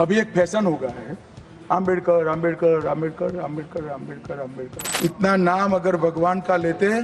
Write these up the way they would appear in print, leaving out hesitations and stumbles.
अभी एक फैशन हो गया है, आम्बेडकर आम्बेडकर आम्बेडकर आम्बेडकर आम्बेडकर आम्बेडकर। इतना नाम अगर भगवान का लेते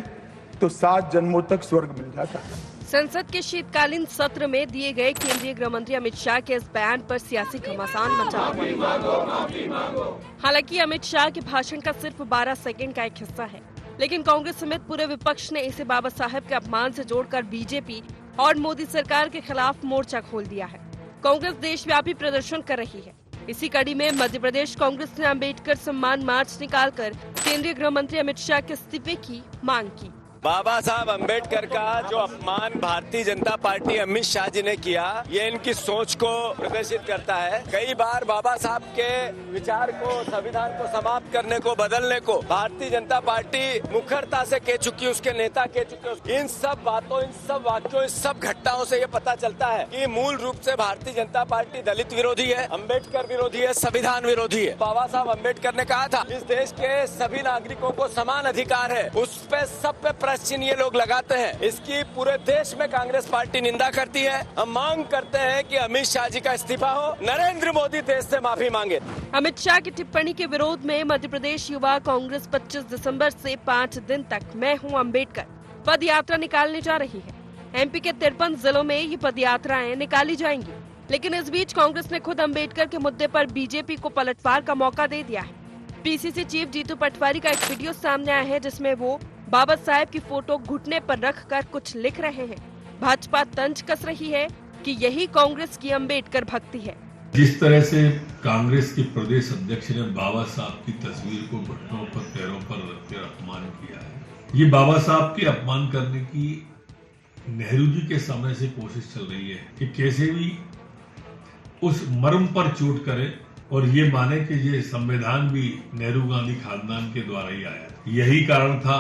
तो 7 जन्मों तक स्वर्ग मिल जाता है। संसद के शीतकालीन सत्र में दिए गए केंद्रीय गृह मंत्री अमित शाह के इस बयान पर सियासी घमासान मचा हुआ। हालांकि अमित शाह के भाषण का सिर्फ 12 सेकंड का एक हिस्सा है, लेकिन कांग्रेस समेत पूरे विपक्ष ने इसे बाबा साहब के अपमान से जोड़कर बीजेपी और मोदी सरकार के खिलाफ मोर्चा खोल दिया है। कांग्रेस देशव्यापी प्रदर्शन कर रही है। इसी कड़ी में मध्य प्रदेश कांग्रेस ने अम्बेडकर सम्मान मार्च निकालकर केंद्रीय गृह मंत्री अमित शाह के इस्तीफे की मांग की। बाबा साहब अम्बेडकर का जो अपमान भारतीय जनता पार्टी अमित शाह जी ने किया, ये इनकी सोच को प्रदर्शित करता है। कई बार बाबा साहब के विचार को, संविधान को समाप्त करने को, बदलने को भारतीय जनता पार्टी मुखरता से कह चुकी, उसके नेता कह चुके। इन सब बातों, इन सब वाक्यों, इन सब घटनाओं से ये पता चलता है कि मूल रूप से भारतीय जनता पार्टी दलित विरोधी है, अम्बेडकर विरोधी है, संविधान विरोधी है। बाबा साहब अम्बेडकर ने कहा था इस देश के सभी नागरिकों को समान अधिकार है, उस पे सब पे प्रश्न ये लोग लगाते हैं। इसकी पूरे देश में कांग्रेस पार्टी निंदा करती है। हम मांग करते हैं कि अमित शाह जी का इस्तीफा हो, नरेंद्र मोदी देश से माफी मांगे। अमित शाह की टिप्पणी के विरोध में मध्य प्रदेश युवा कांग्रेस 25 दिसंबर से 5 दिन तक मैं हूं अम्बेडकर पद यात्रा निकालने जा रही है। एमपी के 53 जिलों में ये पद यात्राएं निकाली जाएंगी, लेकिन इस बीच कांग्रेस ने खुद अम्बेडकर के मुद्दे पर बीजेपी को पलटवार का मौका दे दिया है। पीसीसी चीफ जीतू पटवारी का एक वीडियो सामने आया है, जिसमें वो बाबा साहेब की फोटो घुटने पर रखकर कुछ लिख रहे हैं। भाजपा तंज कस रही है कि यही कांग्रेस की अम्बेडकर भक्ति है। जिस तरह से कांग्रेस के प्रदेश अध्यक्ष ने बाबा साहब की तस्वीर को घुटनों पर, पैरों पर रखकर अपमान किया है, ये बाबा साहब के अपमान करने की नेहरू जी के समय से कोशिश चल रही है कि कैसे भी उस मर्म पर चोट करे और ये माने कि ये संविधान भी नेहरू गांधी खानदान के द्वारा ही आया। यही कारण था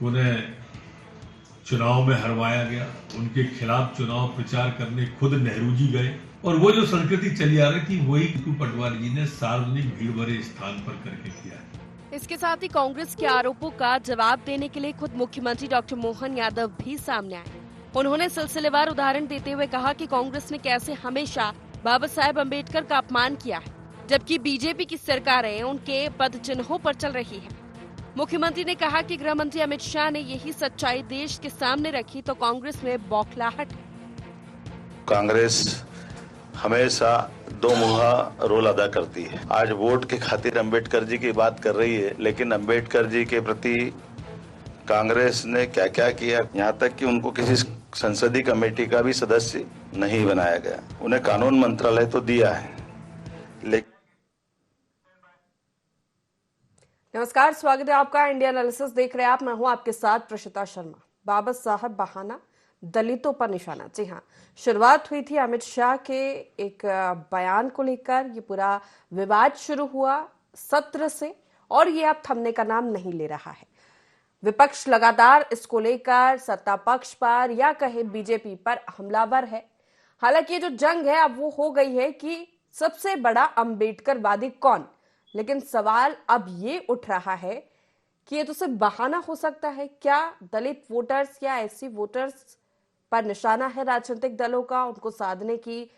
उन्हें चुनाव में हरवाया गया। उनके खिलाफ चुनाव प्रचार करने खुद नेहरू जी गए, और वो जो संस्कृति चली आ रही थी वही जीतू पटवारी जी ने सार्वजनिक भीड़ भरे स्थान पर करके किया। इसके साथ ही कांग्रेस के आरोपों का जवाब देने के लिए खुद मुख्यमंत्री डॉक्टर मोहन यादव भी सामने आए। उन्होंने सिलसिलेवार उदाहरण देते हुए कहा कि कांग्रेस ने कैसे हमेशा बाबा साहेब अम्बेडकर का अपमान किया है, जबकि बीजेपी की सरकारें उनके पद चिन्हों पर चल रही है। मुख्यमंत्री ने कहा कि गृह मंत्री अमित शाह ने यही सच्चाई देश के सामने रखी तो कांग्रेस में बौखलाहट है। कांग्रेस हमेशा दो मुहा रोल अदा करती है। आज वोट के खातिर अम्बेडकर जी की बात कर रही है, लेकिन अम्बेडकर जी के प्रति कांग्रेस ने क्या क्या किया, यहाँ तक कि उनको किसी संसदीय कमेटी का भी सदस्य नहीं बनाया गया। उन्हें कानून मंत्रालय तो दिया है, लेकिन नमस्कार, स्वागत है आपका इंडिया एनालिसिस देख रहे हैं आप। मैं हूं आपके साथ प्रशिता शर्मा। बाबा साहब बहाना, दलितों पर निशाना। जी हाँ, शुरुआत हुई थी अमित शाह के एक बयान को लेकर। ये पूरा विवाद शुरू हुआ सत्र से, और ये अब थमने का नाम नहीं ले रहा है। विपक्ष लगातार इसको लेकर सत्ता पक्ष पर या कहे बीजेपी पर हमलावर है। हालांकि ये जो जंग है अब वो हो गई है कि सबसे बड़ा अम्बेडकरवादी कौन। लेकिन सवाल अब ये उठ रहा है कि ये तो सिर्फ बहाना हो सकता है। क्या दलित वोटर्स या एससी वोटर्स पर निशाना है राजनीतिक दलों का? उनको साधने की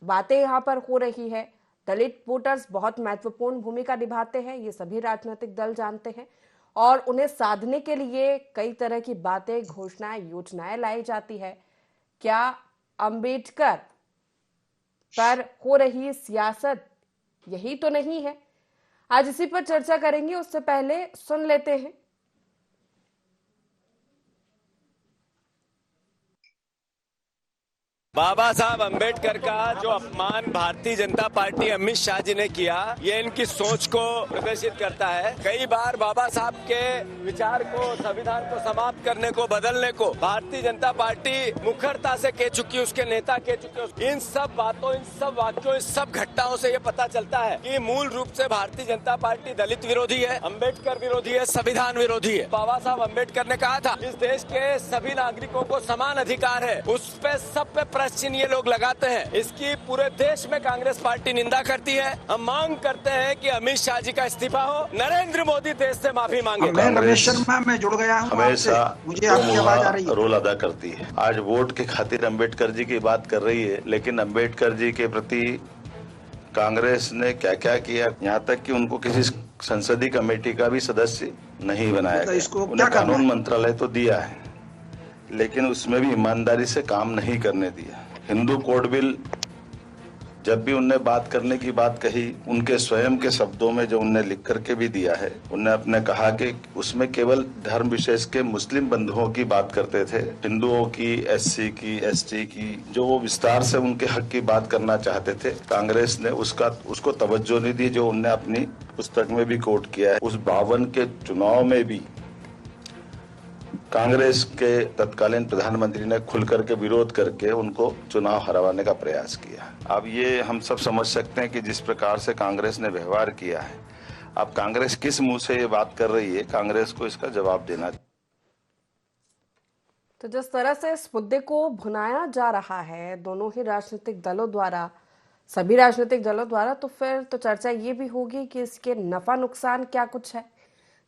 बातें यहाँ पर हो रही है। दलित वोटर्स बहुत महत्वपूर्ण भूमिका निभाते हैं, ये सभी राजनीतिक दल जानते हैं, और उन्हें साधने के लिए कई तरह की बातें, घोषणाएं, योजनाएं लाई जाती है। क्या अम्बेडकर पर हो रही सियासत यही तो नहीं है? आज इसी पर चर्चा करेंगे। उससे पहले सुन लेते हैं बाबा साहब अम्बेडकर का जो अपमान भारतीय जनता पार्टी अमित शाह जी ने किया, ये इनकी सोच को प्रदर्शित करता है। कई बार बाबा साहब के विचार को, संविधान को समाप्त करने को, बदलने को भारतीय जनता पार्टी मुखरता से कह चुकी, उसके नेता कह चुके। इन सब बातों, इन सब वाक्यों, इन सब घटनाओं से ये पता चलता है कि मूल रूप से भारतीय जनता पार्टी दलित विरोधी है, अम्बेडकर विरोधी है, संविधान विरोधी है। बाबा साहब अम्बेडकर ने कहा था इस देश के सभी नागरिकों को समान अधिकार है, उस पे सब पे प्रश्न ये लोग लगाते हैं, इसकी पूरे देश में कांग्रेस पार्टी निंदा करती है। हम मांग करते हैं कि अमित शाह जी का इस्तीफा हो, नरेंद्र मोदी देश से माफी मांगे। मैं रमेश शर्मा मैं जुड़ गया हूँ हमेशा आपसे। मुझे आपकी आवाज आ रही है। रोल अदा करती है। आज वोट के खातिर अंबेडकर जी की बात कर रही है, लेकिन अंबेडकर जी के प्रति कांग्रेस ने क्या क्या किया, यहाँ तक कि उनको किसी संसदीय कमेटी का भी सदस्य नहीं बनाया तो इसको गया। क्या उन्हें करना कानून है? मंत्रालय तो दिया है, लेकिन उसमें भी ईमानदारी से काम नहीं करने दिया। हिंदू कोड बिल जब भी उनने बात करने की बात कही, उनके स्वयं के शब्दों में जो उनने लिख करके भी दिया है, उनने अपने कहा कि उसमें केवल धर्म विशेष के मुस्लिम बंधुओं की बात करते थे, हिंदुओं की, एससी की, एसटी की, जो वो विस्तार से उनके हक की बात करना चाहते थे, कांग्रेस ने उसको तवज्जो नहीं दी, जो उनने अपनी पुस्तक में भी कोट किया है। उस 52 के चुनाव में भी कांग्रेस के तत्कालीन प्रधानमंत्री ने खुल करके विरोध करके उनको चुनाव हरवाने का प्रयास किया। अब ये हम सब समझ सकते हैं कि जिस प्रकार से कांग्रेस ने व्यवहार किया है, अब कांग्रेस किस मुंह से ये बात कर रही है, कांग्रेस को इसका जवाब देना। तो जिस तरह से इस मुद्दे को भुनाया जा रहा है दोनों ही राजनीतिक दलों द्वारा, सभी राजनीतिक दलों द्वारा, तो फिर तो चर्चा ये भी होगी कि इसके नफा नुकसान क्या कुछ है।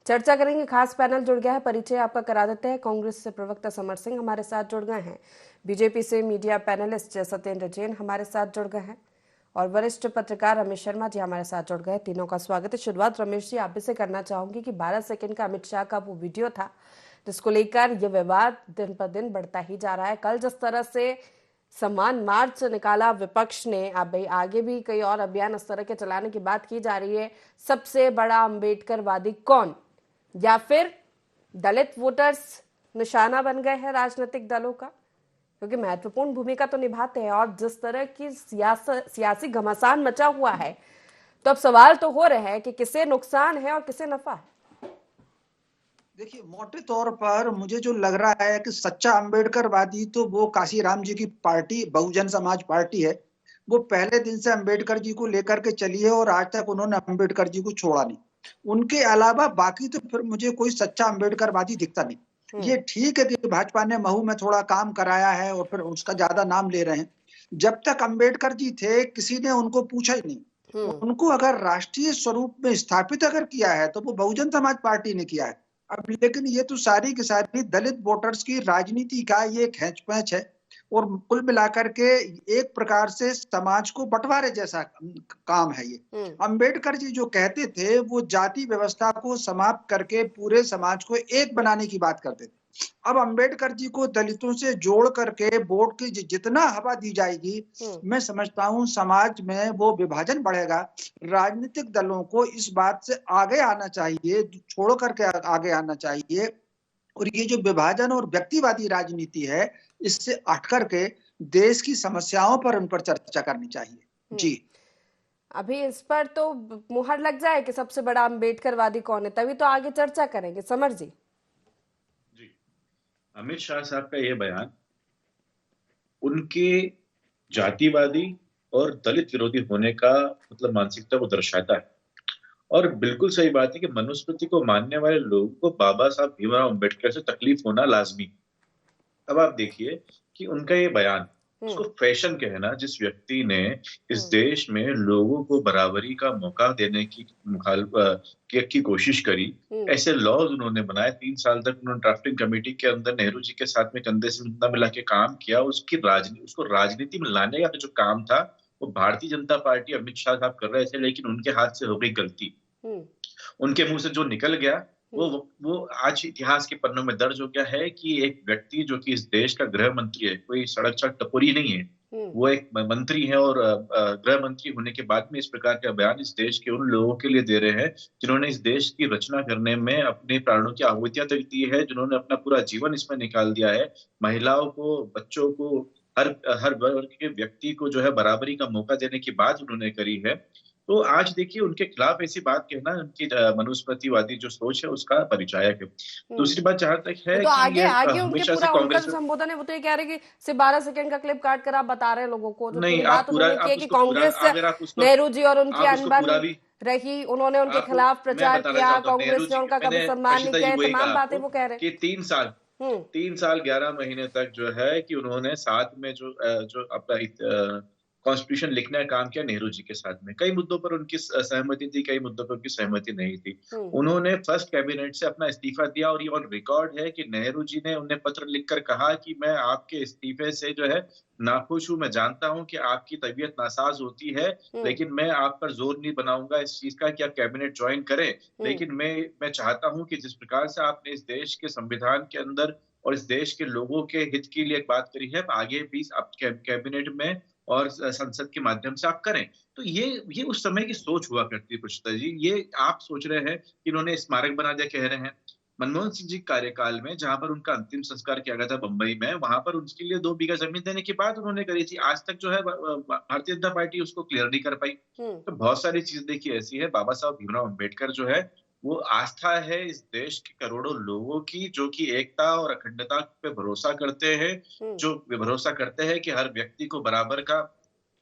चर्चा करेंगे। खास पैनल जुड़ गया है, परिचय आपका करा देते हैं। कांग्रेस से प्रवक्ता समर सिंह हमारे साथ जुड़ गए हैं, बीजेपी से मीडिया पैनलिस्ट सत्येंद्र जैन हमारे साथ जुड़ गए हैं, और वरिष्ठ पत्रकार रमेश शर्मा जी हमारे साथ जुड़ गए। तीनों का स्वागत है। शुरुआत रमेश जी आप भी से करना चाहूंगी कि 12 सेकंड का अमित शाह का वो वीडियो था जिसको लेकर ये विवाद दिन पर दिन बढ़ता ही जा रहा है। कल जिस तरह से सम्मान मार्च निकाला विपक्ष ने, अब भाई आगे भी कई और अभियान इस तरह के चलाने की बात की जा रही है। सबसे बड़ा अम्बेडकरवादी कौन, या फिर दलित वोटर्स निशाना बन गए हैं राजनीतिक दलों का, क्योंकि महत्वपूर्ण भूमिका तो निभाते हैं। और जिस तरह की सियासी घमासान मचा हुआ है, तो अब सवाल तो हो रहे हैं कि किसे नुकसान है और किसे नफा है। देखिए, मोटे तौर पर मुझे जो लग रहा है कि सच्चा अम्बेडकरवादी तो वो काशीराम जी की पार्टी बहुजन समाज पार्टी है। वो पहले दिन से अम्बेडकर जी को लेकर के चली है और आज तक उन्होंने अम्बेडकर जी को छोड़ा नहीं। उनके अलावा बाकी तो फिर मुझे कोई सच्चा अम्बेडकरवादी दिखता नहीं। ये ठीक है कि भाजपा ने महू में थोड़ा काम कराया है और फिर उसका ज्यादा नाम ले रहे हैं। जब तक अम्बेडकर जी थे किसी ने उनको पूछा ही नहीं। उनको अगर राष्ट्रीय स्वरूप में स्थापित अगर किया है तो वो बहुजन समाज पार्टी ने किया है। अब लेकिन ये तो सारी की सारी दलित वोटर्स की राजनीति का ये खींच पैंच है, और कुल मिलाकर के एक प्रकार से समाज को बंटवारे जैसा काम है ये। अंबेडकर जी जो कहते थे वो जाति व्यवस्था को समाप्त करके पूरे समाज को एक बनाने की बात करते थे। अब अंबेडकर जी को दलितों से जोड़ करके वोट की जितना हवा दी जाएगी, मैं समझता हूं समाज में वो विभाजन बढ़ेगा। राजनीतिक दलों को इस बात से आगे आना चाहिए, छोड़ करके आगे आना चाहिए, और ये जो विभाजन और व्यक्तिवादी राजनीति है इससे हट करके देश की समस्याओं पर उन पर चर्चा करनी चाहिए। जी, अभी इस पर तो मुहर लग जाए कि सबसे बड़ा अम्बेडकरवादी कौन है, तभी तो आगे चर्चा करेंगे। समर जी। अमित शाह साहब का यह बयान उनके जातिवादी और दलित विरोधी होने का मतलब मानसिकता को दर्शाता है। और बिल्कुल सही बात है कि मनुस्मृति को मानने वाले लोगों को बाबा साहब भीमराव अम्बेडकर से तकलीफ होना लाजमी। अब आप देखिए कि उनका ये बयान, उसको फैशन कहना, जिस व्यक्ति ने इस देश में लोगों को बराबरी का मौका देने की कोशिश करी, ऐसे लॉज उन्होंने बनाए। 3 साल तक उन्होंने ड्राफ्टिंग कमेटी के अंदर नेहरू जी के साथ में कंधे से कंधा मिला के काम किया। उसको राजनीति में लाने का जो काम था वो भारतीय जनता पार्टी अमित शाह साहब कर रहे थे, लेकिन उनके हाथ से हो गई गलती। उनके मुंह से जो निकल गया वो आज इतिहास के पन्नों में दर्ज हो गया है कि एक व्यक्ति जो कि इस देश का गृह मंत्री है, कोई सड़क छट टपोरी नहीं है, वो एक मंत्री है, और गृह मंत्री होने के बाद में इस प्रकार का बयान इस देश के उन लोगों के लिए दे रहे हैं जिन्होंने इस देश की रचना करने में अपने प्राणों की आहुतियां तक दी है, जिन्होंने अपना पूरा जीवन इसमें निकाल दिया है। महिलाओं को, बच्चों को, हर वर्ग के व्यक्ति को जो है बराबरी का मौका देने की बात उन्होंने करी है। तो आज देखिए उनके खिलाफ ऐसी बात कहना उनकी मनुस्मृतिवादी जो सोच है उसका परिचायक है। दूसरी बात जहां तक है तो कि आगे उनके पूरा उनका संबोधन है, वो तो ये कह रहे कि सिर्फ 12 सेकंड का क्लिप काट कर आप बता रहे हैं लोगों को। नहीं, बात उन्होंने की कि कांग्रेस से नेहरू जी और उनकी अनबन रही, उन्होंने उनके खिलाफ प्रचार किया, कांग्रेस ने उनका कभी सम्मान नहीं किया, तमाम बातें वो कह रहे हैं कि 3 साल 3 साल 11 महीने तक जो है कि उन्होंने साथ में जो अपना कॉन्स्टिट्यूशन लिखने का काम किया नेहरू जी के साथ में। कई मुद्दों पर उनकी सहमति थी, कई मुद्दों पर उनकी सहमति नहीं थी। उन्होंने फर्स्ट कैबिनेट से अपना इस्तीफा दिया और ये ऑन रिकॉर्ड है कि नेहरू जी ने उन्हें पत्र लिखकर कहा कि मैं आपके इस्तीफे से जो है नाखुश हूं। मैं जानता हूं कि आपकी तबीयत नासाज होती है, लेकिन मैं आप पर जोर नहीं बनाऊंगा इस चीज का कि आप कैबिनेट ज्वाइन करें। लेकिन मैं चाहता हूं कि जिस प्रकार से आपने इस देश के संविधान के अंदर और इस देश के लोगों के हित के लिए एक बात करी है, आगे भी आप कैबिनेट में और संसद के माध्यम से आप करें। तो ये उस समय की सोच हुआ करती है पुष्पा जी। ये आप सोच रहे हैं कि इन्होंने स्मारक बना दिया, कह रहे हैं। मनमोहन सिंह जी कार्यकाल में जहां पर उनका अंतिम संस्कार किया गया था बंबई में, वहां पर उनके लिए 2 बीघा जमीन देने की बात उन्होंने करी थी। आज तक जो है भारतीय जनता पार्टी उसको क्लियर नहीं कर पाई। तो बहुत सारी चीज देखिए ऐसी है। बाबा साहब भीमराव अम्बेडकर जो है वो आस्था है इस देश के करोड़ों लोगों की, जो कि एकता और अखंडता पे भरोसा करते हैं, जो भरोसा करते हैं कि हर व्यक्ति को बराबर का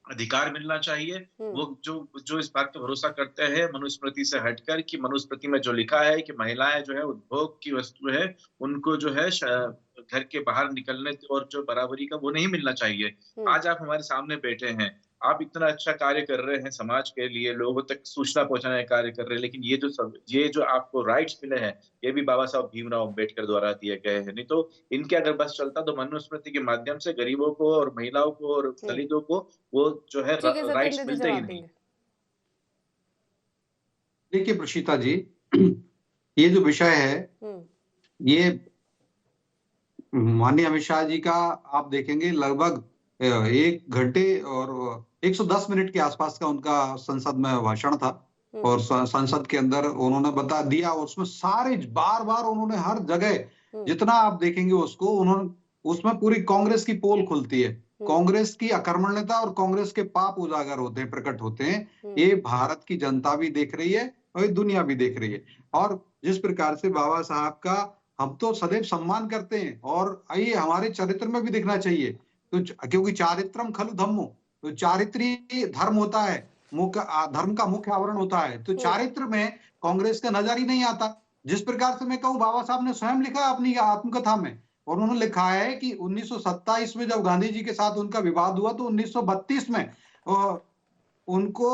अधिकार मिलना चाहिए। वो जो इस बात पे भरोसा करते हैं मनुस्मृति से हटकर कि मनुस्मृति में जो लिखा है कि महिलाएं जो है उपभोग की वस्तु है, उनको जो है घर के बाहर निकलने और जो बराबरी का वो नहीं मिलना चाहिए। आज आप हमारे सामने बैठे हैं, आप इतना अच्छा कार्य कर रहे हैं समाज के लिए, लोगों तक सूचना पहुंचाने का कार्य कर रहे हैं, लेकिन ये जो आपको राइट्स मिले हैं ये भी बाबा साहब भीमराव अम्बेडकर द्वारा दिए गए हैं। नहीं तो इनके अगर बस चलता तो मनुस्मृति के माध्यम से गरीबों को और महिलाओं को और दलितों को वो जो है राइट्स मिलते ही नहीं। देखिए प्रशीता जी, ये जो विषय है ये माननीय अमित शाह जी का आप देखेंगे लगभग 1 घंटे और 110 मिनट के आसपास का उनका संसद में भाषण था। और संसद के अंदर उन्होंने बता दिया, और उसमें सारे बार बार उन्होंने हर जगह जितना आप देखेंगे उसको उन्होंने उसमें पूरी कांग्रेस की पोल खुलती है, कांग्रेस की अकर्मण्यता और कांग्रेस के पाप उजागर होते हैं, प्रकट होते हैं। ये भारत की जनता भी देख रही है और दुनिया भी देख रही है। और जिस प्रकार से बाबा साहब का हम तो सदैव सम्मान करते हैं और ये हमारे चरित्र में भी दिखना चाहिए, तो क्योंकि चारित्रम खलु धम्मो, तो चारित्री धर्म होता है, धर्म का मुख्य आवरण होता है। तो चारित्र में कांग्रेस का नजर ही नहीं आता। जिस प्रकार से मैं कहूँ, बाबा साहब ने स्वयं लिखा अपनी आत्मकथा में, और उन्होंने लिखा है कि 1927 में जब गांधी जी के साथ उनका विवाद हुआ तो 1932 में उनको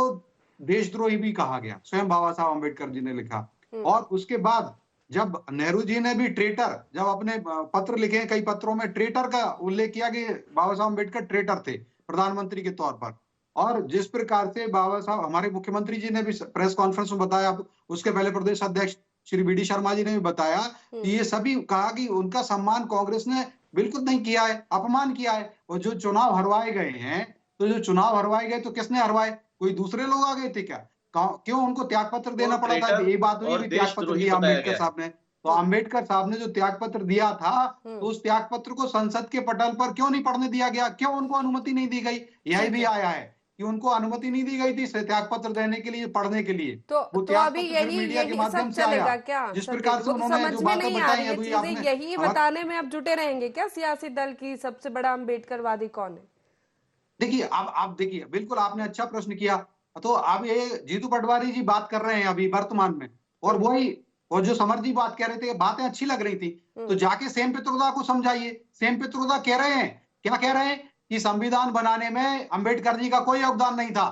देशद्रोही भी कहा गया, स्वयं बाबा साहब अम्बेडकर जी ने लिखा। और उसके बाद जब नेहरू जी ने भी ट्रेटर, जब अपने पत्र लिखे, कई पत्रों में ट्रेटर का उल्लेख किया कि बाबा साहब अम्बेडकर ट्रेटर थे प्रधानमंत्री के तौर पर। और जिस प्रकार से बाबा साहब, हमारे मुख्यमंत्री जी ने भी प्रेस कॉन्फ्रेंस में बताया, उसके पहले प्रदेश अध्यक्ष श्री बी डी शर्मा जी ने भी बताया कि ये सभी कहा कि उनका सम्मान कांग्रेस ने बिल्कुल नहीं किया है, अपमान किया है। और जो चुनाव हरवाए गए हैं, तो जो चुनाव हरवाए गए तो किसने हरवाए? कोई दूसरे लोग आ गए थे क्या? क्यों उनको त्याग पत्र देना पड़ा था? ये बात हुई भी त्याग पत्र दिया अम्बेडकर साहब ने। तो अम्बेडकर साहब ने जो त्याग पत्र दिया था, तो उस त्याग पत्र को संसद के पटल पर क्यों नहीं पढ़ने दिया गया? क्यों उनको अनुमति नहीं दी गई? यही भी आया है कि उनको अनुमति नहीं दी गई थी त्याग पत्र देने के लिए, पढ़ने के लिए। तो अभी यही सब चलेगा क्या? जिस प्रकार से उन्होंने समझ में नहीं आ रही है चीजें, यही बताने में आप जुटे रहेंगे क्या सियासी दल की सबसे बड़ा अम्बेडकरवादी कौन है? देखिए, अब आप देखिए, बिल्कुल आपने अच्छा प्रश्न किया। तो अब ये जीतू पटवारी जी बात कर रहे हैं अभी वर्तमान में, और वही, और जो समर जी बात कह रहे थे, बातें अच्छी लग रही थी, तो जाके सेम पित्रोदा को समझाइए। सेम पित्रोदा कह रहे हैं, क्या कह रहे हैं कि संविधान बनाने में अंबेडकर जी का कोई योगदान नहीं था,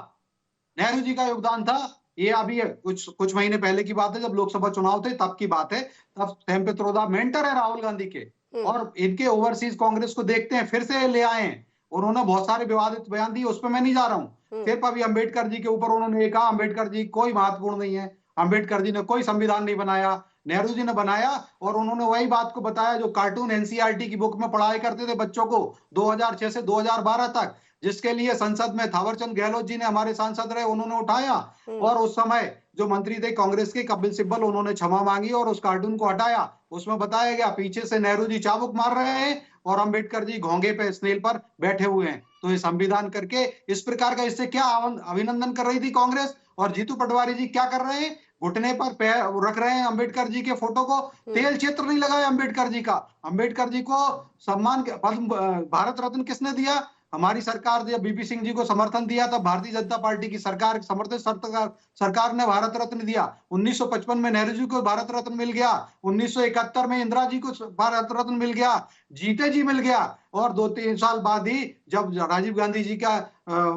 नेहरू जी का योगदान था। ये अभी कुछ महीने पहले की बात है, जब लोकसभा चुनाव थे तब की बात है। तब सेम पित्रोदा मेंटर है राहुल गांधी के, और इनके ओवरसीज कांग्रेस को देखते हैं, फिर से ले आए हैं। उन्होंने बहुत सारे विवादित बयान दिए, उस पर मैं नहीं जा रहा हूं। सिर्फ अभी अंबेडकर जी के ऊपर उन्होंने कहा अंबेडकर जी कोई महत्वपूर्ण नहीं है, अंबेडकर जी ने कोई संविधान नहीं बनाया, नेहरू जी ने बनाया। और उन्होंने वही बात को बताया जो कार्टून एनसीईआरटी की बुक में पढ़ाई करते थे बच्चों को 2006 से 2012 तक, जिसके लिए संसद में थावरचंद गहलोत जी ने, हमारे सांसद रहे, उन्होंने उठाया। और उस समय जो मंत्री थे कांग्रेस के, कपिल सिब्बल, उन्होंने क्षमा मांगी और उस कार्टून को हटाया। उसमें बताया गया पीछे से नेहरू जी चाबुक मार रहे हैं और अंबेडकर जी घोंगे पे, स्नेल पर बैठे हुए हैं। तो ये संविधान करके इस प्रकार का, इससे क्या अभिनंदन कर रही थी कांग्रेस? और जीतू पटवारी जी क्या कर रहे हैं? घुटने पर पैर रख रहे हैं अंबेडकर जी के फोटो को, तेल चित्र नहीं लगाया अंबेडकर जी का। अंबेडकर जी को सम्मान, भारत रत्न किसने दिया? हमारी सरकार जब बीपी सिंह जी को समर्थन दिया तब भारतीय जनता पार्टी की सरकार समर्थन सरकार ने भारत रत्न दिया। 1955 में नेहरू जी को भारत रत्न मिल गया, 1971 में इंदिरा जी को भारत रत्न मिल गया, जीते जी मिल गया, और 2-3 साल बाद ही जब राजीव गांधी जी का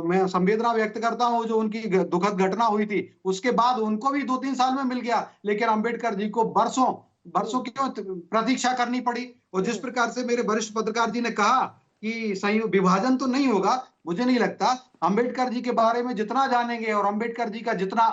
मैं संवेदना व्यक्त करता हूं, जो उनकी दुखद घटना हुई थी, उसके बाद उनको भी 2-3 साल में मिल गया। लेकिन अंबेडकर जी को बरसों क्यों प्रतीक्षा करनी पड़ी। और जिस प्रकार से मेरे वरिष्ठ पत्रकार जी ने कहा कि सही विभाजन तो नहीं होगा, मुझे नहीं लगता। अंबेडकर जी के बारे में जितना जानेंगे और अंबेडकर जी का जितना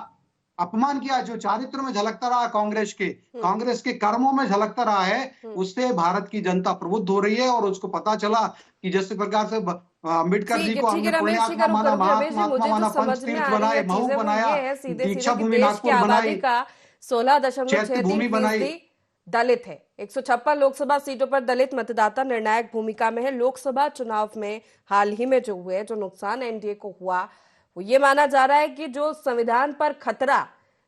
अपमान किया, जो चारित्र में झलकता रहा कांग्रेस के कर्मों में झलकता रहा है, उससे भारत की जनता प्रबुद्ध हो रही है। और उसको पता चला कि जिस प्रकार से अंबेडकर जी को हमने पुण्यात्मा माना, महात्मा माना, पंचतीर्थ बनाए, महू बनाया, दीक्षा भूमि नागपुर बनाई, 16.6% दलित है। 156 लोकसभा सीटों पर दलित मतदाता निर्णायक भूमिका में है। लोकसभा चुनाव में हाल ही में जो नुकसान एनडीए को हुआ, वो ये माना जा रहा है कि जो संविधान पर खतरा,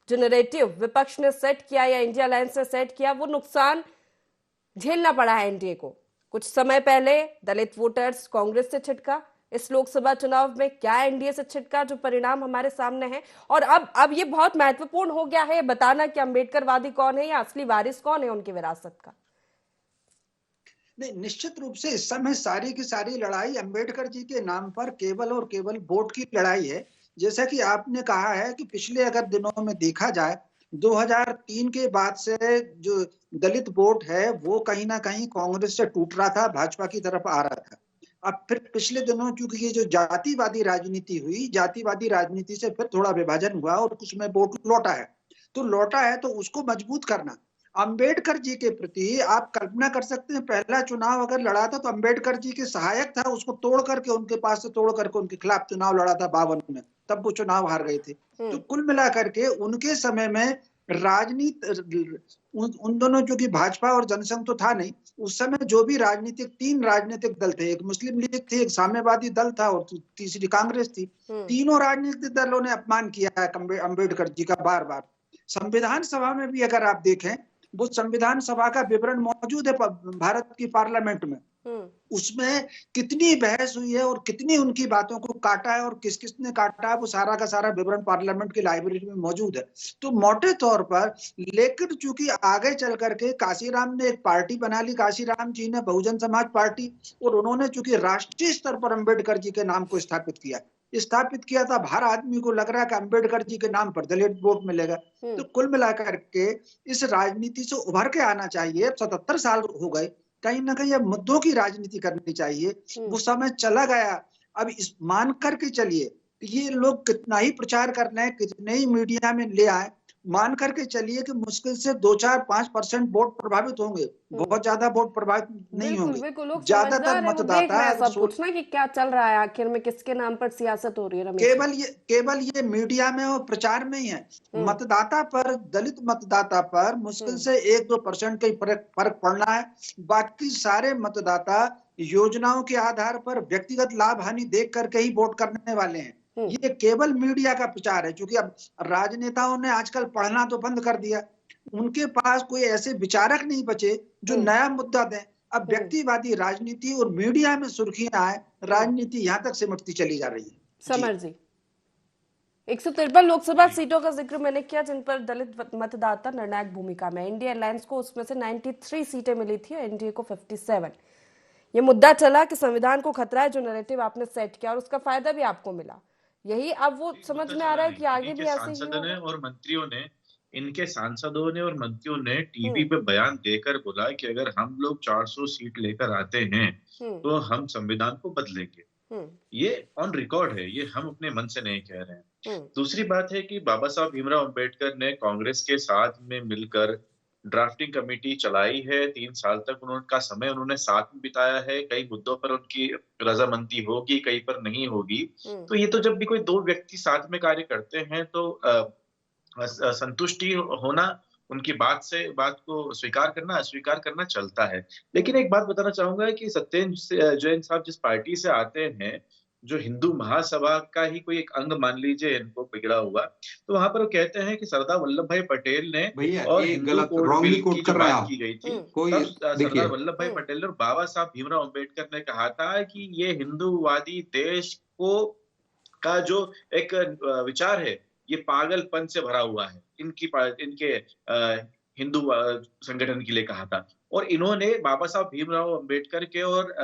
जो नैरेटिव विपक्ष ने सेट किया या इंडिया अलायंस ने सेट किया, वो नुकसान झेलना पड़ा है एनडीए को। कुछ समय पहले दलित वोटर्स कांग्रेस से छिटका, इस लोकसभा चुनाव में क्या एनडीए से छिटका, जो परिणाम हमारे सामने हैं। और अब ये बहुत महत्वपूर्ण हो गया है बताना कि अंबेडकरवादी कौन है या असली वारिस कौन है उनकी विरासत का। नहीं, निश्चित रूप से इस समय सारी की सारी लड़ाई अंबेडकर जी के नाम पर केवल और केवल वोट की लड़ाई है। जैसा कि आपने कहा है कि पिछले अगर दिनों में देखा जाए, 2003 के बाद से जो दलित वोट है वो कहीं ना कहीं कांग्रेस से टूट रहा था, भाजपा की तरफ आ रहा था। अब फिर पिछले दिनों चूंकि ये जो जातिवादी राजनीति हुई, जातिवादी राजनीति से फिर थोड़ा विभाजन हुआ और उसमें वोट लौटा है तो उसको मजबूत करना। अंबेडकर जी के प्रति आप कल्पना कर सकते हैं, पहला चुनाव अगर लड़ा था तो अंबेडकर जी के सहायक था, उसको तोड़ करके उनके पास से तोड़ करके उनके खिलाफ चुनाव लड़ा था 52 में, तब वो चुनाव हार गए थे। तो कुल मिलाकर के उनके समय में राजनीति उन दोनों, जो कि भाजपा और जनसंघ तो था नहीं उस समय, जो भी तीन राजनीतिक दल थे, एक मुस्लिम लीग थी, एक साम्यवादी दल था और तीसरी कांग्रेस थी। तीनों राजनीतिक दलों ने अपमान किया है अंबेडकर जी का बार बार। संविधान सभा में भी अगर आप देखें, वो संविधान सभा का विवरण मौजूद है भारत की पार्लियामेंट में, उसमें कितनी बहस हुई है और कितनी उनकी बातों को काटा है और किस किसने काटा है, वो सारा का सारा विवरण पार्लियामेंट की लाइब्रेरी में मौजूद है। तो मोटे तौर पर, लेकिन चूंकि आगे चल करके काशीराम ने एक पार्टी बना ली, काशीराम जी ने बहुजन समाज पार्टी, और उन्होंने चूंकि राष्ट्रीय स्तर पर अंबेडकर जी के नाम को स्थापित किया था। हर आदमी को लग रहा है कि अंबेडकर जी के नाम पर दलित वोट मिलेगा। तो कुल मिलाकर के इस राजनीति से उभर के आना चाहिए। 77 साल हो गए, कहीं ना कहीं अब मुद्दों की राजनीति करनी चाहिए। वो समय चला गया। अब इस मान करके चलिए, ये लोग कितना ही प्रचार कर रहे हैं, कितने ही मीडिया में ले आए, मान करके चलिए कि मुश्किल से 2-4-5% वोट प्रभावित होंगे, बहुत ज्यादा वोट प्रभावित नहीं होंगे। ज्यादातर मतदाता पूछना कि क्या चल रहा है आखिर में, किसके नाम पर सियासत हो रही है। केवल ये मीडिया में और प्रचार में ही है। मतदाता पर, दलित मतदाता पर मुश्किल से 1-2% का ही फर्क पड़ना है। बाकी सारे मतदाता योजनाओं के आधार पर व्यक्तिगत लाभ हानि देख करके ही वोट करने वाले हैं। ये केवल मीडिया का प्रचार है, क्योंकि अब राजनेताओं ने आजकल पढ़ना तो बंद कर दिया, उनके पास कोई ऐसे विचारक नहीं बचे जो नया मुद्दा दें। अब व्यक्तिवादी राजनीति और मीडिया में सुर्खियां आए, राजनीति यहाँ तक सिमटती चली जा रही है। समर जी, 153 लोकसभा सीटों का जिक्र मैंने किया जिन पर दलित मतदाता निर्णायक भूमिका में। इंडिया अलायंस को उसमें से 93 सीटें मिली थी, एनडीए को 57। ये मुद्दा चला कि संविधान को खतरा है, जो नैरेटिव आपने सेट किया और उसका फायदा भी आपको मिला। यही अब वो समझ में आ रहा है कि आगे भी ऐसे ही होगा। और मंत्रियों ने, इनके सांसदों ने और मंत्रियों ने टीवी पे बयान देकर बोला कि अगर हम लोग 400 सीट लेकर आते हैं तो हम संविधान को बदलेंगे। ये ऑन रिकॉर्ड है, ये हम अपने मन से नहीं कह रहे हैं। दूसरी बात है कि बाबा साहब भीमराव अंबेडकर ने कांग्रेस के साथ में मिलकर ड्राफ्टिंग कमेटी चलाई है। 3 साल तक उनका समय उन्होंने साथ में बिताया है। कई मुद्दों पर उनकी रजामंदी होगी, कई पर नहीं होगी। तो ये तो जब भी कोई 2 व्यक्ति साथ में कार्य करते हैं तो संतुष्टि होना, उनकी बात को स्वीकार करना, अस्वीकार करना चलता है। लेकिन एक बात बताना चाहूंगा कि सत्येंद्र जैन साहब जिस पार्टी से आते हैं, जो हिंदू महासभा का ही कोई एक अंग मान लीजिए इनको बिगड़ा हुआ, तो वहां पर वो कहते हैं कि सरदार वल्लभ भाई पटेल ने भैया और ये हिंदू गलत कोड रॉन्गली बिल कोट की कर जो रहे हैं बात आप। की गई थी, कोई तब देखिए सरदार वल्लभ भाई पटेल और बाबा साहब भीमराव अंबेडकर ने कहा था कि ये हिंदूवादी देश को का जो एक विचार है, ये पागलपन से भरा हुआ है। इनके हिंदू संगठन के लिए कहा था, और इन्होंने बाबा साहब भीमराव अंबेडकर के और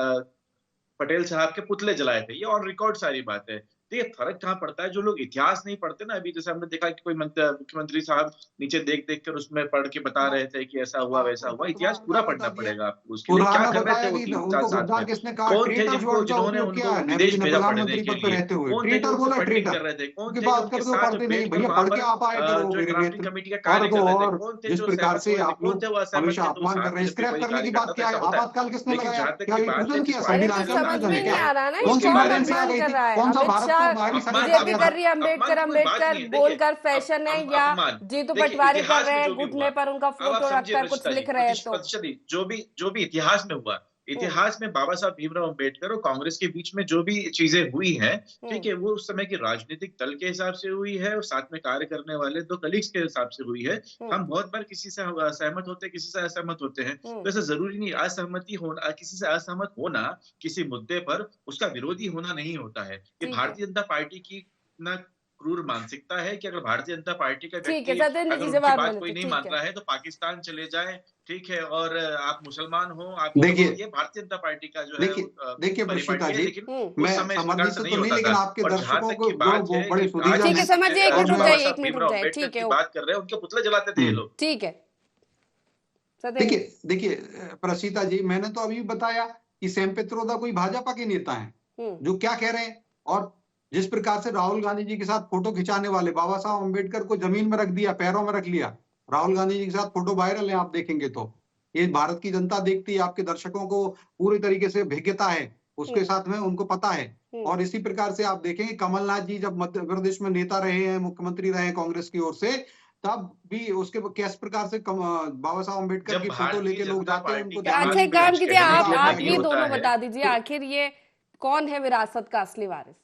पटेल साहब के पुतले जलाए थे। ये ऑन रिकॉर्ड सारी बात है। तो ये फर्क कहाँ पड़ता है, जो लोग इतिहास नहीं पढ़ते ना, अभी जैसे हमने देखा कि कोई मुख्यमंत्री साहब नीचे देख देख कर उसमें पढ़ के बता रहे थे कि ऐसा हुआ वैसा हुआ। इतिहास पूरा पढ़ना पड़ेगा आपको, उसके लिए क्या कर रहे थे वो 3-4 साल में, किसने कहा कौन थे ट्रेटर वर्ड का जिन्होंने उपयोग किया उनको है विदेश भेजा पढ़ने प्रधानमंत्री के पद पे लिए, रहते हुए? कौन थे जो ट्रेटर उनसे बोला फंडिंग ट्रेटर कर रहे थे, कौन की थे जो बात उनके करते हो साथ पढ़ते नहीं बैठ कर भैया, वहां पढ़ के पर आप आए करो जो मेरे ड्राफ्टिंग मित्र। कमेटी का और कार्य को कर रहे थे, और कौन थे जिस जो प्रकार सहमत से हुए थे, आप कौन लोग थे वो असहमत हमेशा थे, तो अपमान कर साथ रहे हैं, में जब भी स्क्रैप कोई करने कार्य की करता बात था क्या है? ऐसा होता है। आपातकाल किसने लेकिन लगाया? जहां तक क्या की ये बात है भूजन किया, जिस अरे संविधान तो का वादे समझ भूजन में है नहीं क्या? आ रहा ना, ये कौन सी कौन इमरजेंसी आ अपमान गई कर थी? रहा है? कौन सा अमित भारत शाह को मारी सरकार अपमान बीजेपी था? कर रही है अम्बेडकर अपमान की कोई बात अम्बेडकर नहीं है। बोलकर फैशन है, या अपमान जीतू देखिए, पटवारी कर इतिहास रहे में हैं जो भी घुटने हुआ, पर उनका अब आप फोटो समझिए रखकर कुछ प्रतिष्ठा जी, लिख रहे हैं तो प्रतिष्ठा जी, जो भी इतिहास में हुआ, इतिहास में बाबा साहब भीमराव अंबेडकर और कांग्रेस के बीच में जो भी चीजें हुई हैं, ठीक है, वो उस समय की राजनीतिक दल के हिसाब से हुई है और साथ में कार्य करने वाले दो कलीग्स के हिसाब से हुई है। हम बहुत बार किसी से सहमत होते हैं, किसी से असहमत होते हैं, तो ऐसा जरूरी नहीं असहमति होना, किसी से असहमत होना किसी मुद्दे पर उसका विरोधी होना नहीं होता है। ये ठीक है। भारतीय जनता पार्टी की ना क्रूर मानसिकता है कि अगर भारतीय जनता पार्टी का ठीक है व्यक्ति सत्येंद्र अगर जी, उनकी जवाब बात मिले कोई तो नहीं ठीक मान है। रहा है तो पाकिस्तान चले जाए, ठीक है, और आप मुसलमान हो, आप देखिए, ये भारतीय जनता पार्टी का जो है देखिए प्रशीता परिपाटी है, जी, लेकिन मैं उस समय इस समर प्रकार जी से से नहीं तो नहीं, होता लेकिन था। आपके और जहां दर्शकों तक को की बात वो है बड़े कि सुधीजन आज ठीक है समर जी, एक मिनट रुक बाबा जाइए, साहब एक मिनट रुक भीमराव जाइए, अंबेडकर ठीक है की वो बात कर रहे हैं, उनके पुतले जलाते थे ये लोग। ठीक है सत्येंद्र। देखिए प्रसीता जी, मैंने तो अभी बताया कि सैम पित्रोदा कोई भाजपा के नेता हैं जो क्या कह रहे हैं, और जिस प्रकार से राहुल गांधी जी के साथ फोटो खिंचाने वाले बाबा साहब अम्बेडकर को जमीन में रख दिया, पैरों में रख लिया। राहुल गांधी जी के साथ फोटो वायरल है, आप देखेंगे तो ये भारत की जनता देखती है, आपके दर्शकों को पूरी तरीके से भेद्यता है उसके साथ में, उनको पता है। और इसी प्रकार से आप देखेंगे कमलनाथ जी जब मध्य प्रदेश में नेता रहे हैं, मुख्यमंत्री रहे हैं कांग्रेस की ओर से, तब भी उसके किस प्रकार से बाबा साहब अम्बेडकर की फोटो लेके लोग जाते हैं, उनको अच्छा एक काम कीजिए, आप नहीं ये होता दोनों है। बता दीजिए आखिर ये कौन है विरासत का असली वारिस?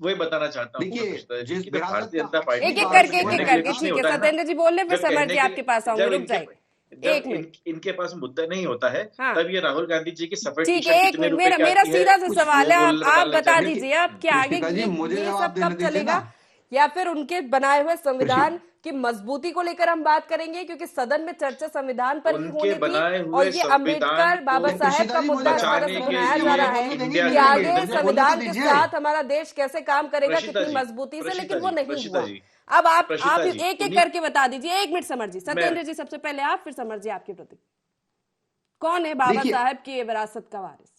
वही बताना चाहता हूँ। देखिए, जिस भारतीय विरासत जनता का- पार्टी एक एक बात करके, है, एक एक मैंने करके, कहा, ठीक है सत्येंद्र जी बोल रहे, फिर जब समर कहने जी के आपके पास आऊंगे, जब रुक इनके- जाइए जब एक मिनट। इनके पास मुद्दा नहीं होता है, हाँ। तब ये राहुल गांधी जी की सफेद ठीक टी-शर्ट है, एक कितने मिनट, रुपए की मेरा आती है, सीधा सा कुछ सवाल है, वो आप डालना बता चाहिए। दीजिए आप कि आगे कृष्णा जी, मुझे ये जवाब सब देने कब दीजिए चलेगा, ना। या फिर उनके बनाए हुए संविधान की मजबूती को लेकर हम बात करेंगे, क्योंकि सदन में चर्चा संविधान पर ही उनके होनी बनाए थी, हुए और ये संविधान अम्बेडकर को बाबा साहेब का प्रसीता जी, मुद्दा मुझे इस तरह बचाने से के बनाया लिए जा रहा है इंडिया कि के आगे मुझे बोलने संविधान तो के दीजिए। साथ हमारा देश कैसे काम करेगा प्रशीता कितनी जी, मजबूती से, प्रशीता लेकिन वो जी, नहीं प्रशीता हुआ। जी, अब आप प्रशीता जी, एक एक उन्हीं- करके बता दीजिए, एक मिनट समर जी, सत्येंद्र जी सबसे पहले आप, फिर समर जी आपके प्रति, कौन है बाबा देखिए- साहब की ये विरासत का वारिस?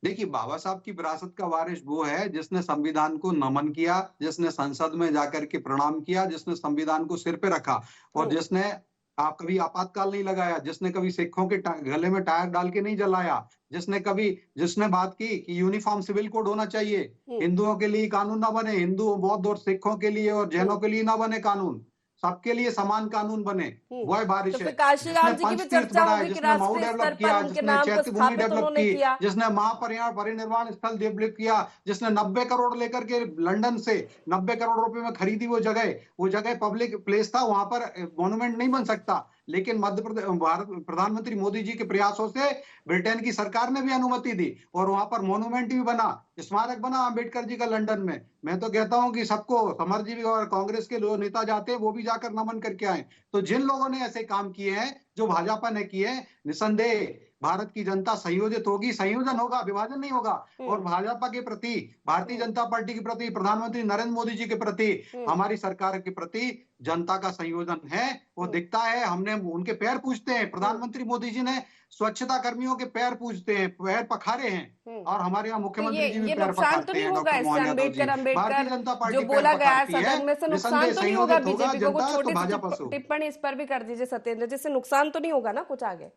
देखिए, बाबा साहब की विरासत का वारिस वो है जिसने संविधान को नमन किया, जिसने संसद में जाकर के प्रणाम किया, जिसने संविधान को सिर पे रखा, और जिसने आप कभी आपातकाल नहीं लगाया, जिसने कभी सिखों के गले में टायर डाल के नहीं जलाया, जिसने बात की कि यूनिफॉर्म सिविल कोड होना चाहिए, हिंदुओं के लिए कानून ना बने, हिंदू बौद्ध और सिखों के लिए और जैनों के लिए ना बने कानून, सबके लिए समान कानून बने, वह बारिश तो है। फिर काशी राम जी की भी पंचतीर्थ चर्चा बढ़ाए, होगी कि जिसने मऊ राष्ट्रीय डेवलप स्तर किया, पर उनके जिसने नाम को चैत्य भूमि स्थापित डेवलप उन्होंने की, किया। जिसने महापरिनिर्वाण स्थल डेवलप किया, जिसने 90 करोड़ लेकर के लंदन से 90 करोड़ रुपए में खरीदी वो जगह पब्लिक प्लेस था, वहां पर मॉन्यूमेंट नहीं बन सकता, लेकिन मध्य प्रदेश भारत प्रधानमंत्री मोदी जी के प्रयासों से ब्रिटेन की सरकार ने भी अनुमति दी और वहां पर मॉन्यूमेंट भी बना, स्मारक बना अम्बेडकर जी का लंदन में। मैं तो कहता हूं कि सबको, समर जी और कांग्रेस के लोग नेता जाते हैं वो भी जाकर नमन करके आए। तो जिन लोगों ने ऐसे काम किए हैं जो भाजपा ने किए, निसंदेह भारत की जनता संयोजित होगी, संयोजन होगा, विभाजन नहीं होगा। और भाजपा के प्रति, भारतीय जनता पार्टी के प्रति, प्रधानमंत्री नरेंद्र मोदी जी के प्रति, हमारी सरकार के प्रति जनता का संयोजन है, वो दिखता है। हमने उनके पैर पूजते हैं, प्रधानमंत्री मोदी जी ने स्वच्छता कर्मियों के पैर पूजते हैं, पैर पखारे हैं, और हमारे यहाँ मुख्यमंत्री जी भी पैर पखारते हैं। होगा इससे भारतीय जनता पार्टी जो बोला गया है पैर सदन में, से नुकसान तो नहीं संयोजित होगा बीजेपी को? जनता छोटी भाजपा सी टिप्पणी इस पर भी कर दीजिए सत्येंद्र, जिससे नुकसान तो नहीं होगा ना कुछ आगे?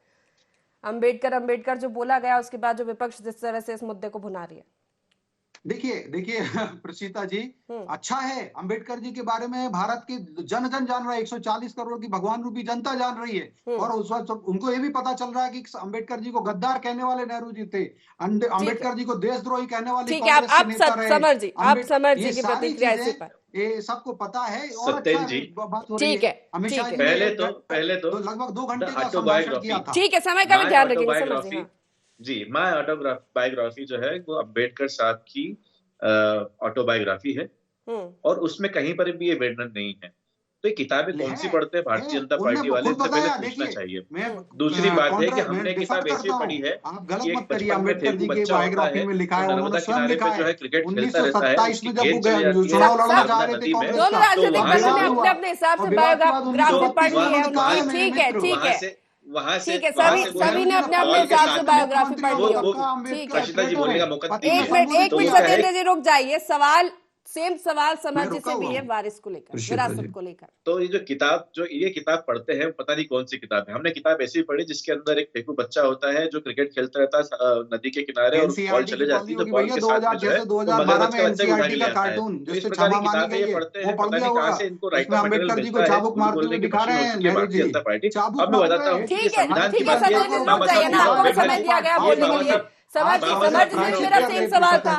अम्बेडकर जो बोला गया उसके बाद जो विपक्ष जिस तरह से इस मुद्दे को भुना रही है। देखिए प्रसीता जी, अच्छा है अंबेडकर जी के बारे में भारत की जन जन जान रहा है, 140 करोड़ की भगवान रूपी जनता जान रही है। और उस वक्त उनको ये भी पता चल रहा है कि अंबेडकर जी को गद्दार कहने वाले नेहरू जी थे, अंबेडकर जी को देशद्रोही कहने वाले ठीक है, कांग्रेस के आप नेता रहे। समर जी, आप समर जी ये की सारी प्रतिक्रिया इसी चीजें पर। ये सबको पता है और अच्छा सत्येंद्र जी, बात हो रही ठीक है, अमित शाह ठीक जी है। ने पहले तो लगभग 2 घंटे द का संभाषण किया था। ठीक है, समय का भी माय ध्यान रखेंगे समझ जी। ऑटोबायोग्राफी, हाँ। जी माय ऑटोबायोग्राफी जो है वो अम्बेडकर साहब की ऑटोबायोग्राफी है और उसमें कहीं पर भी ये वर्णन नहीं है। तो ये किताबें कौन सी पढ़ते हैं भारतीय जनता पार्टी वाले, खुद इनसे पहले बताया। पूछना देखिए, चाहिए। मैं दूसरी बात है कि मैं हमने डिफर किताब ऐसी करता पढ़ी हूँ, है आप गलत कि मत एक करिए। बचपन में अम्बेडकर फेकू जी की बच्चा होता बायोग्राफी है में लिखा जो है, उन्होंने नर्मदा स्वयं किनारे लिखा पे जो है है क्रिकेट खेलता रहता है, 1927 उसकी में जब गेंद चली वो जाती है चुनाव लड़ना चाह नर्मदा रहे थे नदी में, कांग्रेस दोनों का, राजनीतिक वहां दलों से ने जो अपने अपने हिसाब से और विवाद के बाद बायोग्राफी पढ़ ली है 1930 कहा है उनकी। मेरे ठीक है, मित्र। ठीक है, वहां से ठीक है, वहां सभी से सभी ने अपने अपने बॉल के हिसाब से साथ बायोग्राफी मुख्यमंत्री पढ़ हो ली तब है। का ठीक अम्बेडकर है, प्रशिता जी ट्रेटर बोलने है। का मौका पति दीजिए। एक मिनट संबोधित तो वो किया है। सत्येंद्र जी रुक जाइए। सवाल सेम सवाल समर मैं जी रुका से हुआ भी है हूँ वारिस को लेकर, प्रसीता जी। विरासत को लेकर। तो ये जो किताब पढ़ते हैं पता नहीं कौन सी किताब है। हमने किताब ऐसी पढ़ी जिसके अंदर एक फेंकू बच्चा होता है जो क्रिकेट खेलता रहता है नदी के किनारे और बॉल एनसीईआरटी की चले पढ़ जाती ली है तो होगी बॉल भैया, के साथ में 2000 जो है जैसे वो 2012 मगरमच्छ में का बच्चा भी उठा के एनसीईआरटी ले का आता है। कार्टून तो इस जिससे प्रकार की क्षमा मांगी किताबें ये गई है, पढ़ते वो हैं, पढ़ पता लिया नहीं कहाँ होगा। से इनको इसमें राइटर मटेरियल अम्बेडकर जी को मिलता है। चाबुक झूठ मारते बोलने हुए के दिखा पक्षी रहे हो हैं चुकी है नेहरू भारतीय जी, जनता पार्टी। चाबुक अब मैं मार बताता रहे हूँ हैं। कि ये ठीक है, संविधान की ठीक है, बात सत्येंद्र जी रुक जाइए ना, आपको भी समय दिया गया बोलने के लिए। समर जी से भी मेरा सेम सवाल था,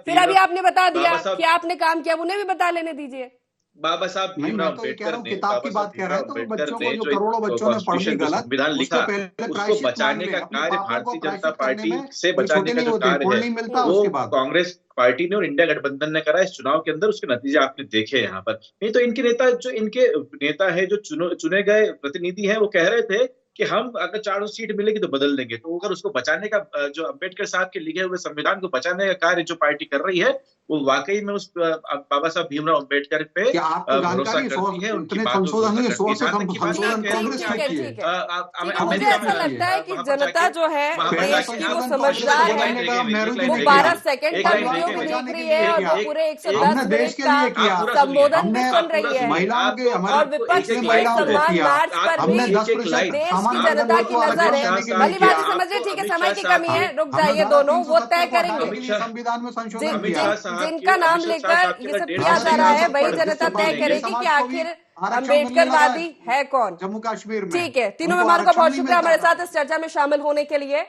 फिर अभी आपने बता दिया कि आपने काम किया, उन्हें भी बता लेने दीजिए। बाबा साहब नहीं, भीमराव मैं तो ये कह अम्बेडकर रहा हूँ ने किताब की बात कह रहे हैं, तो बच्चों को जो करोड़ों बच्चों ने पढ़ ली कॉन्स्टिट्यूशन जो गलत, संविधान लिखा उसको पहले उसको प्रायश्चित मांग बचाने ले। का अपने कार्य पापों को भारतीय जनता प्रायश्चित करने पार्टी में से कोई बचाने छोटे का नहीं जो होते, कार्य पुण्य है नहीं मिलता वो उसके बाद। कांग्रेस पार्टी ने और इंडिया गठबंधन ने करा। इस चुनाव के अंदर उसके नतीजे आपने देखे यहाँ पर। नहीं तो इनके नेता है जो चुने गए प्रतिनिधि है वो कह रहे थे कि हम अगर 400 सीट मिलेगी तो बदल देंगे। तो अगर उसको बचाने का जो अम्बेडकर साहब के लिखे हुए संविधान को बचाने का कार्य जो पार्टी कर रही है वो वाकई में उस बाबा साहब भीमराव अम्बेडकर पे क्या आपको भरोसा जानकारी करती है, उनकी इतने बात पर संशोधन भरोसा हुए, करती 100 है। से जहां तक की बात संशोधन है कांग्रेस ठीक ने है, किए। ठीक है, ठीक है, मुझे अमेरिका ऐसा में लगता है कि वहां पर जनता जाके जो है वहां पर देश जाके की हाँ, वो संशोधन समझदार कांग्रेस है, ने कहा, नेहरू जी वो ने 12 किया। सेकंड एक का लाइन वीडियो भी देखिए, देख रही है और वो पूरे हमने 110 देश मिनट के लिए किया। का संबोधन भी हमने सुन रही है महिलाओं के हमारे और विपक्ष पिछले के महिलाओं को सम्मान किया। मार्च पर हमने भी 10% देश की सामान्य जनता की लोगों को नजर आरक्षण है। देने के लिए भली किया। बात समझिए, ठीक है, अमित समय शाह की साहब कमी के- है, रुक हमने जाइए धारा दोनों, वो 370 तय को हटा करेंगे। के लिए संविधान में संशोधन अमित किया। शाह साहब जिनका नाम अमित शाह लेकर साहब के ये सब अगर किया जा रहा है वही जिससे जनता तय बहुजन करेगी समाज कि को भी आखिर आरक्षण मिलने अम्बेडकरवादी लगा है कौन। जम्मू कश्मीर में। ठीक है, तीनों उनको मेहमानों का आरक्षण बहुत नहीं शुक्रिया मिलता हमारे था। साथ इस चर्चा में शामिल होने के लिए।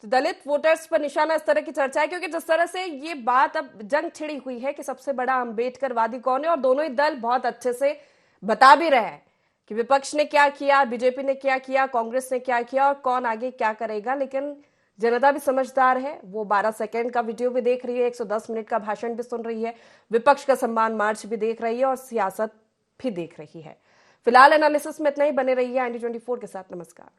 तो दलित वोटर्स पर निशाना इस तरह की चर्चा है क्योंकि जिस तरह से ये बात अब जंग छिड़ी हुई है कि सबसे बड़ा अम्बेडकरवादी कौन है, और दोनों ही दल बहुत अच्छे से बता भी रहे हैं कि विपक्ष ने क्या किया, बीजेपी ने क्या किया, कांग्रेस ने क्या किया और कौन आगे क्या करेगा। लेकिन जनता भी समझदार है, वो 12 सेकंड का वीडियो भी देख रही है, 110 मिनट का भाषण भी सुन रही है, विपक्ष का सम्मान मार्च भी देख रही है और सियासत भी देख रही है। फिलहाल एनालिसिस में इतना ही, बने रहिए IND24 के साथ। नमस्कार।